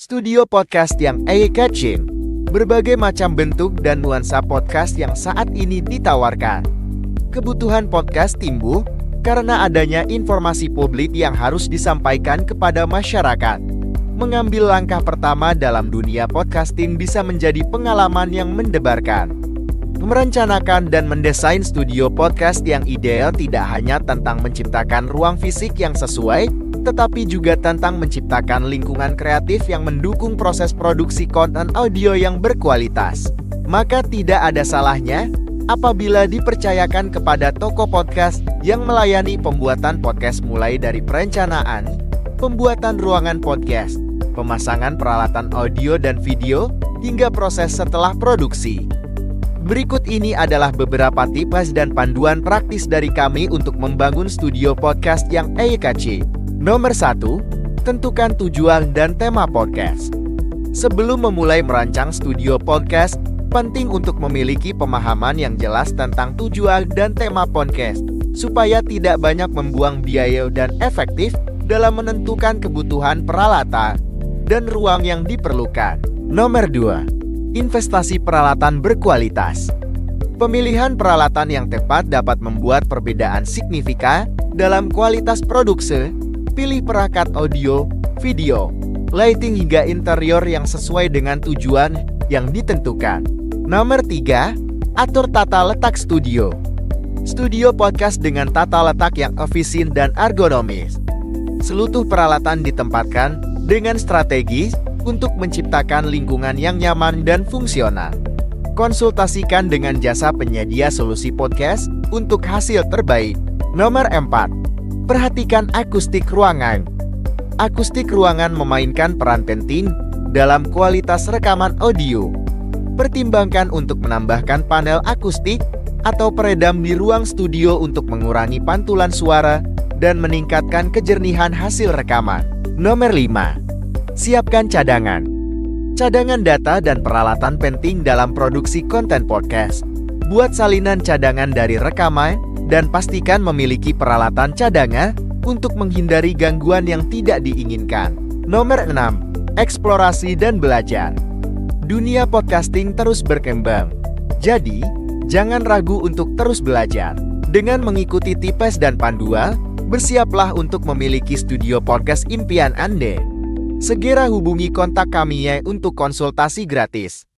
Studio podcast yang eye-catching. Berbagai macam bentuk dan nuansa podcast yang saat ini ditawarkan. Kebutuhan podcast timbul karena adanya informasi publik yang harus disampaikan kepada masyarakat. Mengambil langkah pertama dalam dunia podcasting bisa menjadi pengalaman yang mendebarkan. Merencanakan dan mendesain studio podcast yang ideal tidak hanya tentang menciptakan ruang fisik yang sesuai, tetapi juga tentang menciptakan lingkungan kreatif yang mendukung proses produksi konten audio yang berkualitas. Maka tidak ada salahnya apabila dipercayakan kepada toko podcast yang melayani pembuatan podcast mulai dari perencanaan, pembuatan ruangan podcast, pemasangan peralatan audio dan video, hingga proses setelah produksi. Berikut ini adalah beberapa tips dan panduan praktis dari kami untuk membangun studio podcast yang eye-catching. Nomor 1, tentukan tujuan dan tema podcast. Sebelum memulai merancang studio podcast, penting untuk memiliki pemahaman yang jelas tentang tujuan dan tema podcast, supaya tidak banyak membuang biaya dan efektif dalam menentukan kebutuhan peralatan dan ruang yang diperlukan. Nomor 2, investasi peralatan berkualitas. Pemilihan peralatan yang tepat dapat membuat perbedaan signifikan dalam kualitas produksi. Pilih perangkat audio, video, lighting hingga interior yang sesuai dengan tujuan yang ditentukan. Nomor 3, atur tata letak studio. Studio podcast dengan tata letak yang efisien dan ergonomis. Seluruh peralatan ditempatkan dengan strategis untuk menciptakan lingkungan yang nyaman dan fungsional. Konsultasikan dengan jasa penyedia solusi podcast untuk hasil terbaik. Nomor 4, perhatikan akustik ruangan. Akustik ruangan memainkan peran penting dalam kualitas rekaman audio. Pertimbangkan untuk menambahkan panel akustik atau peredam di ruang studio untuk mengurangi pantulan suara dan meningkatkan kejernihan hasil rekaman. Nomor 5, siapkan cadangan. Cadangan data dan peralatan penting dalam produksi konten podcast. Buat salinan cadangan dari rekaman dan pastikan memiliki peralatan cadangan untuk menghindari gangguan yang tidak diinginkan. Nomor 6, eksplorasi dan belajar. Dunia podcasting terus berkembang. Jadi, jangan ragu untuk terus belajar. Dengan mengikuti tips dan panduan, bersiaplah untuk memiliki studio podcast impian Anda. Segera hubungi kontak kami ya untuk konsultasi gratis.